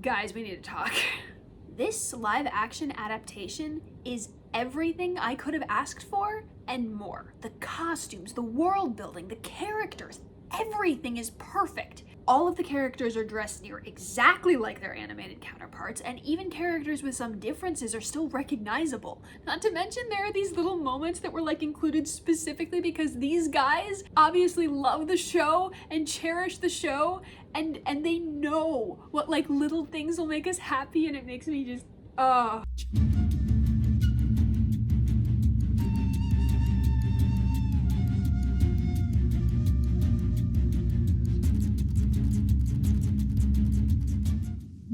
Guys, we need to talk. This live action adaptation is everything I could have asked for and more. The costumes, the world building, the characters, everything is perfect. All of the characters are dressed near exactly like their animated counterparts, and even characters with some differences are still recognizable. Not to mention there are these little moments that were like included specifically because these guys obviously love the show and cherish the show, and they know what like little things will make us happy, and it makes me just,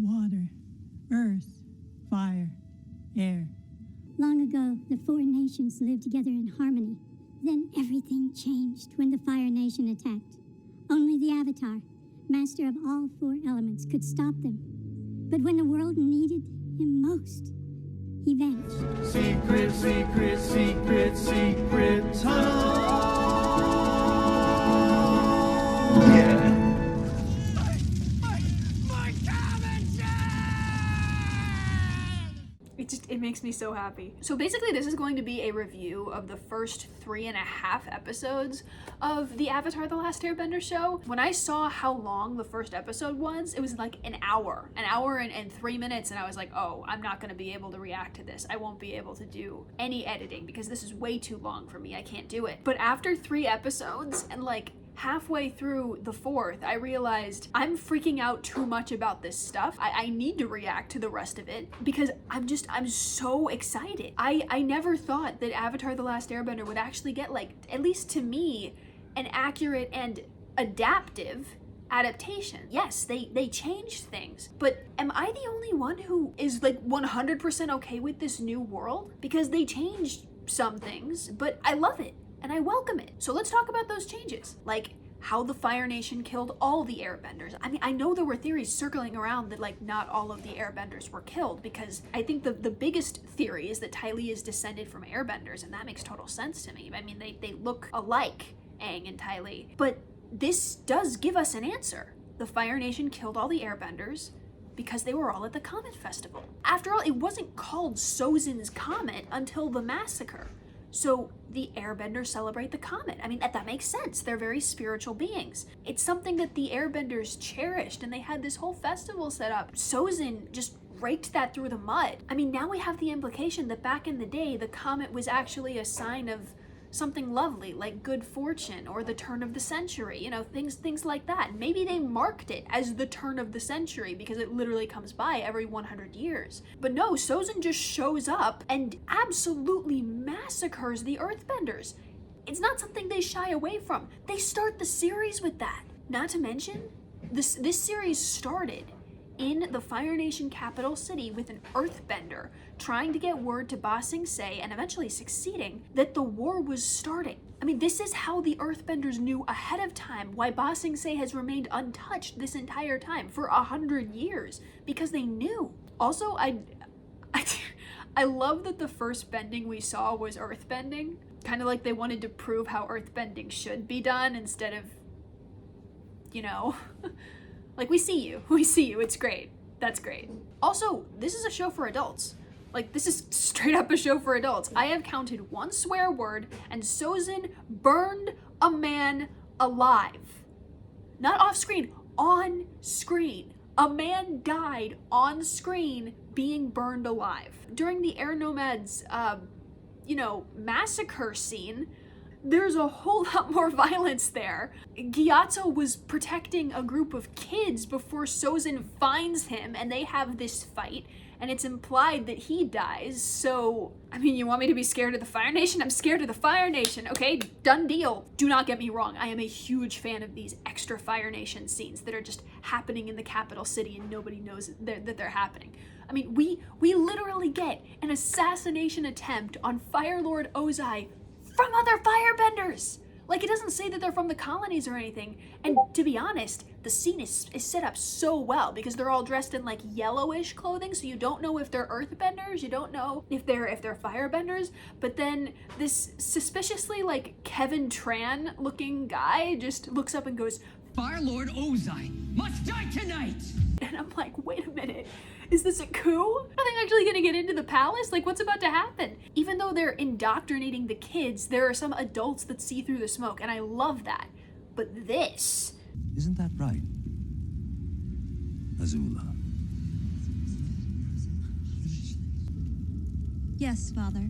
Water, earth, fire, air. Long ago, the four nations lived together in harmony. Then everything changed when the Fire Nation attacked. Only the Avatar, master of all four elements, could stop them. But when the world needed him most, he vanished. Secret, secret, secret, secret tunnel. Yeah. it makes me so happy. So basically this is going to be a review of the first 3.5 episodes of the Avatar The Last Airbender show. When I saw how long the first episode was, it was like an hour and 3 minutes, and I was like, oh, I'm not gonna be able to react to this. I won't be able to do any editing because this is way too long for me. I can't do it. But after 3 episodes and like halfway through the 4th, I realized I'm freaking out too much about this stuff. I need to react to the rest of it because I'm so excited. I never thought that Avatar The Last Airbender would actually get, like, at least to me, an accurate and adaptive adaptation. Yes, they changed things, but am I the only one who is like 100% okay with this new world? Because they changed some things, but I love it. And I welcome it. So let's talk about those changes. Like how the Fire Nation killed all the airbenders. I mean, I know there were theories circling around that like not all of the airbenders were killed, because I think the biggest theory is that Ty Lee is descended from airbenders, and that makes total sense to me. I mean, they look alike, Aang and Ty Lee. But this does give us an answer. The Fire Nation killed all the airbenders because they were all at the Comet Festival. After all, it wasn't called Sozin's Comet until the massacre. So the airbenders celebrate the comet. I mean, that makes sense. They're very spiritual beings. It's something that the airbenders cherished, and they had this whole festival set up. Sozin just raked that through the mud. I mean, now we have the implication that back in the day, the comet was actually a sign of something lovely, like good fortune or the turn of the century, you know, things like that. Maybe they marked it as the turn of the century because it literally comes by every 100 years. But no, Sozin just shows up and absolutely massacres the Earthbenders. It's not something they shy away from. They start the series with that. Not to mention, this series started in the Fire Nation capital city with an Earthbender trying to get word to Ba Sing Se, and eventually succeeding, that the war was starting. I mean, this is how the Earthbenders knew ahead of time why Ba Sing Se has remained untouched this entire time for 100 years, because they knew. Also, I love that the first bending we saw was earthbending. Kind of like they wanted to prove how earthbending should be done instead of, you know, like we see you, it's great. That's great. Also, this is a show for adults. Like, this is straight up a show for adults. I have counted 1 swear word, and Sozin burned a man alive. Not off screen, on screen. A man died on screen being burned alive. During the Air Nomad's, massacre scene, there's a whole lot more violence there. Gyatso was protecting a group of kids before Sozin finds him, and they have this fight, and it's implied that he dies. So, I mean, you want me to be scared of the Fire Nation? I'm scared of the Fire Nation, okay? Done deal. Do not get me wrong. I am a huge fan of these extra Fire Nation scenes that are just happening in the capital city and nobody knows that they're happening. I mean, we literally get an assassination attempt on Fire Lord Ozai from other firebenders. Like, it doesn't say that they're from the colonies or anything. And to be honest, the scene is set up so well because they're all dressed in like yellowish clothing, so you don't know if they're earthbenders, you don't know if they're firebenders. But then this suspiciously like Kevin Tran looking guy just looks up and goes, Fire Lord Ozai must die tonight! And I'm like, wait a minute, is this a coup? Are they actually gonna get into the palace? Like, what's about to happen? Even though they're indoctrinating the kids, there are some adults that see through the smoke, and I love that. But this... Isn't that right, Azula? Yes, Father.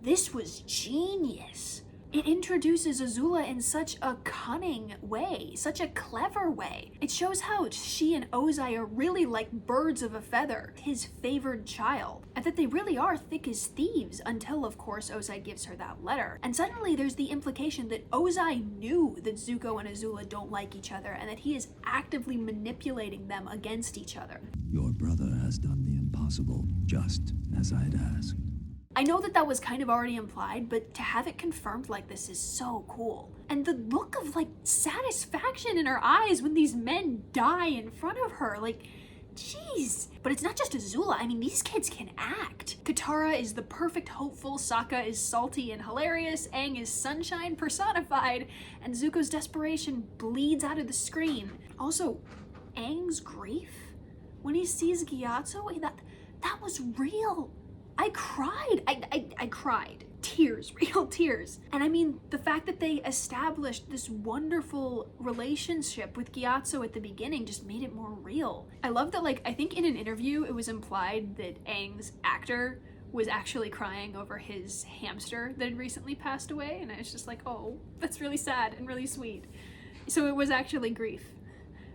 This was genius. It introduces Azula in such a cunning way, such a clever way. It shows how she and Ozai are really like birds of a feather, his favored child, and that they really are thick as thieves until, of course, Ozai gives her that letter. And suddenly there's the implication that Ozai knew that Zuko and Azula don't like each other and that he is actively manipulating them against each other. Your brother has done the impossible, just as I'd asked. I know that that was kind of already implied, but to have it confirmed like this is so cool. And the look of like satisfaction in her eyes when these men die in front of her, like, jeez. But it's not just Azula, I mean, these kids can act. Katara is the perfect hopeful, Sokka is salty and hilarious, Aang is sunshine personified, and Zuko's desperation bleeds out of the screen. Also, Aang's grief when he sees Gyatso, that was real. I cried. I cried. Tears, real tears. And I mean, the fact that they established this wonderful relationship with Gyatso at the beginning just made it more real. I love that, like, I think in an interview it was implied that Aang's actor was actually crying over his hamster that had recently passed away, and I was just like, oh, that's really sad and really sweet. So it was actually grief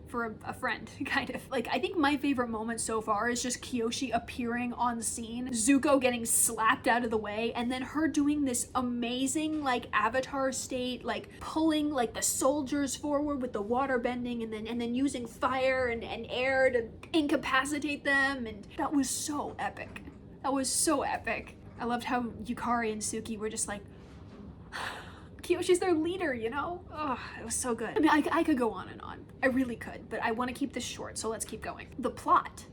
for a friend, kind of. Like, I think my favorite moment so far is just Kyoshi appearing on scene, Zuko getting slapped out of the way, and then her doing this amazing, like, Avatar state, like, pulling, like, the soldiers forward with the water bending, and then using fire and air to incapacitate them, and that was so epic. That was so epic. I loved how Yukari and Suki were just like, Kyoshi's their leader, you know? Oh, it was so good. I mean, I could go on and on. I really could, but I want to keep this short, so let's keep going. The plot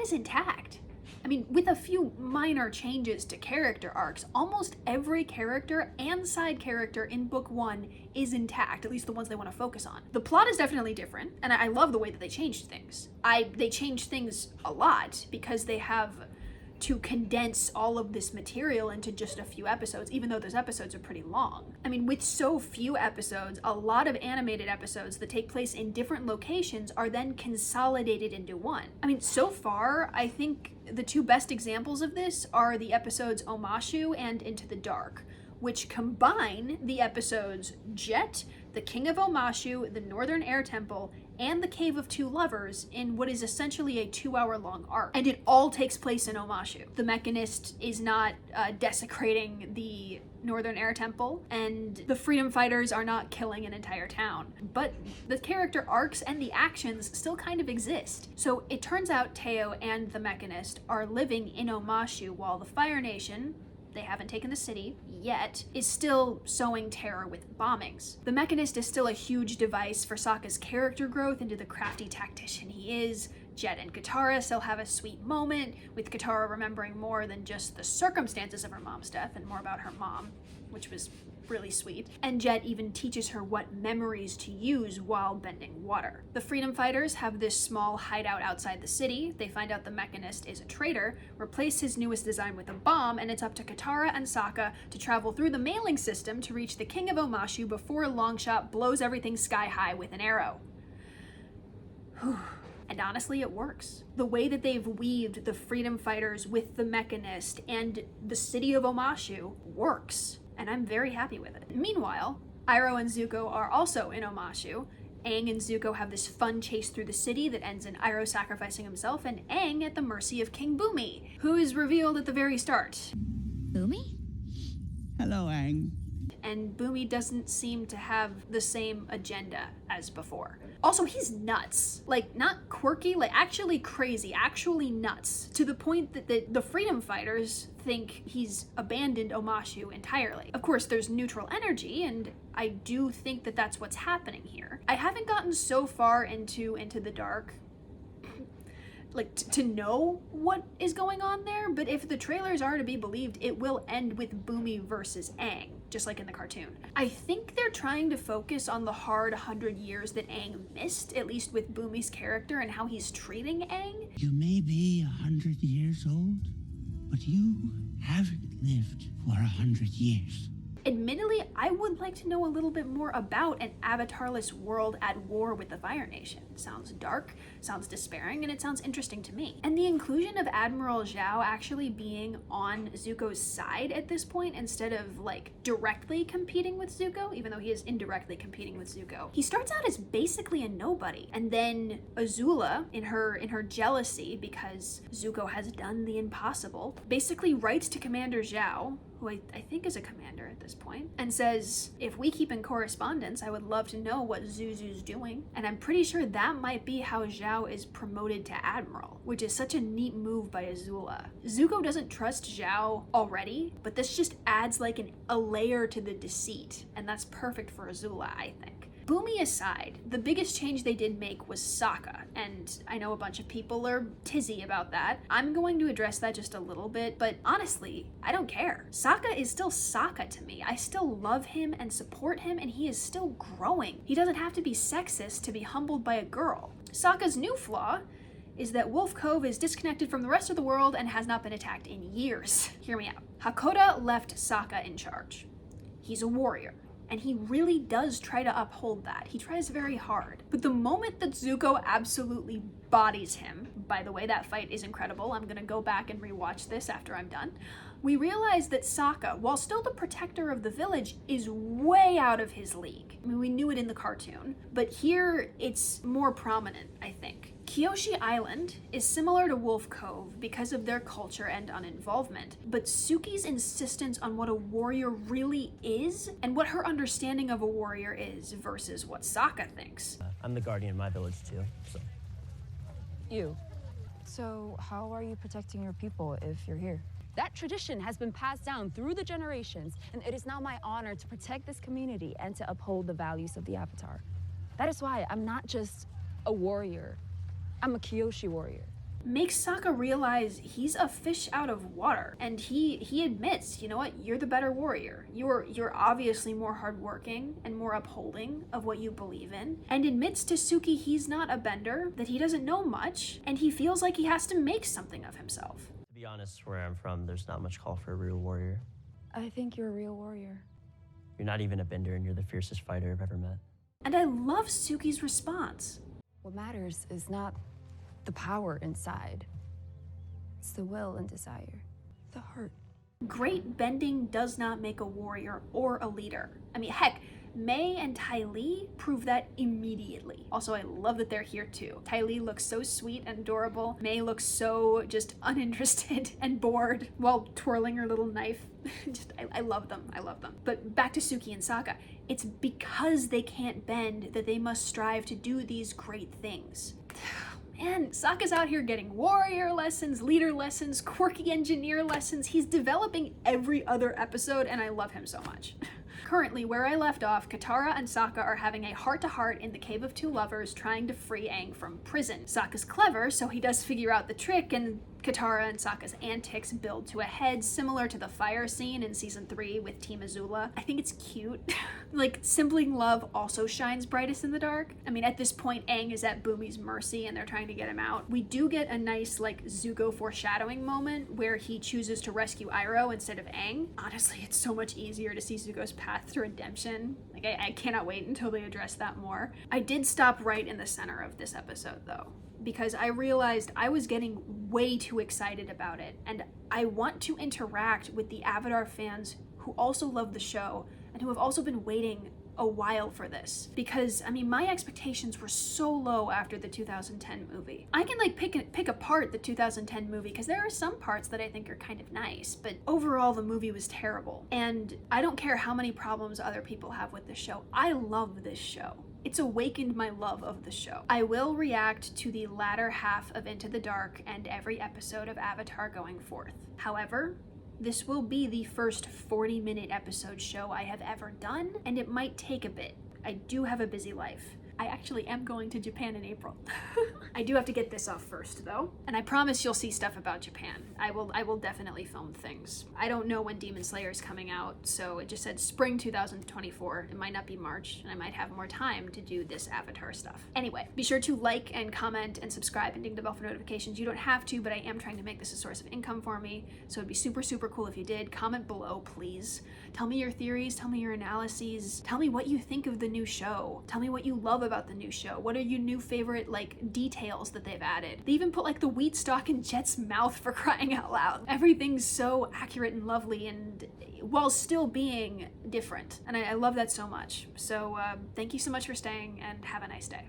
is intact. I mean, with a few minor changes to character arcs, almost every character and side character in book 1 is intact, at least the ones they want to focus on. The plot is definitely different, and I love the way that they changed things. They changed things a lot because they have to condense all of this material into just a few episodes, even though those episodes are pretty long. I mean, with so few episodes, a lot of animated episodes that take place in different locations are then consolidated into one. I mean, so far, I think the two best examples of this are the episodes Omashu and Into the Dark, which combine the episodes Jet, the King of Omashu, the Northern Air Temple, and the Cave of Two Lovers in what is essentially a 2-hour-long arc. And it all takes place in Omashu. The Mechanist is not desecrating the Northern Air Temple, and the Freedom Fighters are not killing an entire town. But the character arcs and the actions still kind of exist. So it turns out Teo and the Mechanist are living in Omashu while the Fire Nation, they haven't taken the city yet, is still sowing terror with bombings. The Mechanist is still a huge device for Sokka's character growth into the crafty tactician he is. Jet and Katara still have a sweet moment, with Katara remembering more than just the circumstances of her mom's death and more about her mom, which was really sweet. And Jet even teaches her what memories to use while bending water. The Freedom Fighters have this small hideout outside the city. They find out the Mechanist is a traitor, replace his newest design with a bomb, and it's up to Katara and Sokka to travel through the mailing system to reach the King of Omashu before Longshot blows everything sky high with an arrow. And honestly, it works. The way that they've weaved the Freedom Fighters with the Mechanist and the city of Omashu works, and I'm very happy with it. Meanwhile, Iroh and Zuko are also in Omashu. Aang and Zuko have this fun chase through the city that ends in Iroh sacrificing himself and Aang at the mercy of King Bumi, who is revealed at the very start. Boomy? Hello, Aang. And Bumi doesn't seem to have the same agenda as before. Also, he's nuts. Like, not quirky, like actually crazy, actually nuts. To the point that the Freedom Fighters think he's abandoned Omashu entirely. Of course, there's neutral energy, and I do think that that's what's happening here. I haven't gotten so far into the Dark, like, to know what is going on there, but if the trailers are to be believed, it will end with Bumi versus Aang. just like in the cartoon. I think they're trying to focus on the hard 100 years that Aang missed, at least with Bumi's character and how he's treating Aang. You may be 100 years old, but you haven't lived for 100 years. Admittedly, I would like to know a little bit more about an avatarless world at war with the Fire Nation. It sounds dark, sounds despairing, and it sounds interesting to me. And the inclusion of Admiral Zhao actually being on Zuko's side at this point instead of like directly competing with Zuko, even though he is indirectly competing with Zuko. He starts out as basically a nobody, and then Azula, in her jealousy because Zuko has done the impossible, basically writes to Commander Zhao, who I think is a commander at this point, and says, if we keep in correspondence, I would love to know what Zuzu's doing. And I'm pretty sure that might be how Zhao is promoted to Admiral, which is such a neat move by Azula. Zuko doesn't trust Zhao already, but this just adds like a layer to the deceit, and that's perfect for Azula, I think. Bumi aside, the biggest change they did make was Sokka, and I know a bunch of people are tizzy about that. I'm going to address that just a little bit, but honestly, I don't care. Sokka is still Sokka to me. I still love him and support him, and he is still growing. He doesn't have to be sexist to be humbled by a girl. Sokka's new flaw is that Wolf Cove is disconnected from the rest of the world and has not been attacked in years. Hear me out. Hakoda left Sokka in charge. He's a warrior, and he really does try to uphold that. He tries very hard. But the moment that Zuko absolutely bodies him, by the way, that fight is incredible. I'm gonna go back and rewatch this after I'm done. We realize that Sokka, while still the protector of the village, is way out of his league. I mean, we knew it in the cartoon, but here it's more prominent, I think. Kyoshi Island is similar to Wolf Cove because of their culture and uninvolvement, but Suki's insistence on what a warrior really is and what her understanding of a warrior is versus what Sokka thinks. I'm the guardian of my village too, so. You. So how are you protecting your people if you're here? That tradition has been passed down through the generations, and it is now my honor to protect this community and to uphold the values of the Avatar. That is why I'm not just a warrior. I'm a Kyoshi warrior. Makes Sokka realize he's a fish out of water, and he admits, you know what, you're the better warrior. You're obviously more hardworking and more upholding of what you believe in, and admits to Suki he's not a bender, that he doesn't know much, and he feels like he has to make something of himself. To be honest, where I'm from, there's not much call for a real warrior. I think you're a real warrior. You're not even a bender, and you're the fiercest fighter I've ever met. And I love Suki's response. What matters is not the power inside. It's the will and desire, the heart. Great bending does not make a warrior or a leader. I mean, heck, Mei and Ty Lee prove that immediately. Also, I love that they're here too. Ty Lee looks so sweet and adorable. Mei looks so just uninterested and bored while twirling her little knife. I love them. I love them. But back to Suki and Sokka. It's because they can't bend that they must strive to do these great things. Man, Sokka's out here getting warrior lessons, leader lessons, quirky engineer lessons. He's developing every other episode, and I love him so much. Currently, where I left off, Katara and Sokka are having a heart-to-heart in the Cave of Two Lovers trying to free Aang from prison. Sokka's clever, so he does figure out the trick, and Katara and Sokka's antics build to a head, similar to the fire scene in season 3 with Team Azula. I think it's cute. Like, sibling love also shines brightest in the dark. I mean, at this point, Aang is at Bumi's mercy and they're trying to get him out. We do get a nice, like, Zuko foreshadowing moment where he chooses to rescue Iroh instead of Aang. Honestly, it's so much easier to see Zuko's path to redemption. Like, I cannot wait until they address that more. I did stop right in the center of this episode, though, because I realized I was getting way too excited about it, and I want to interact with the Avatar fans who also love the show and who have also been waiting a while for this, because I mean, my expectations were so low after the 2010 movie. I can like pick apart the 2010 movie because there are some parts that I think are kind of nice, but overall the movie was terrible, and I don't care how many problems other people have with this show. I love this show. It's awakened my love of the show. I will react to the latter half of Into the Dark and every episode of Avatar going forth. However, this will be the first 40-minute episode show I have ever done, and it might take a bit. I do have a busy life. I actually am going to Japan in April. I do have to get this off first though, and I promise you'll see stuff about Japan. I will definitely film things. I don't know when Demon Slayer is coming out, so it just said spring 2024. It might not be March, and I might have more time to do this Avatar stuff. Anyway, be sure to like and comment and subscribe and ding the bell for notifications. You don't have to, but I am trying to make this a source of income for me, so it'd be super, super cool if you did. Comment below, please. Tell me your theories, tell me your analyses, tell me what you think of the new show. Tell me what you love about the new show. What are your new favorite, like, details that they've added? They even put, like, the wheat stalk in Jet's mouth, for crying out loud. Everything's so accurate and lovely, and while still being different. And I love that so much. So thank you so much for staying, and have a nice day.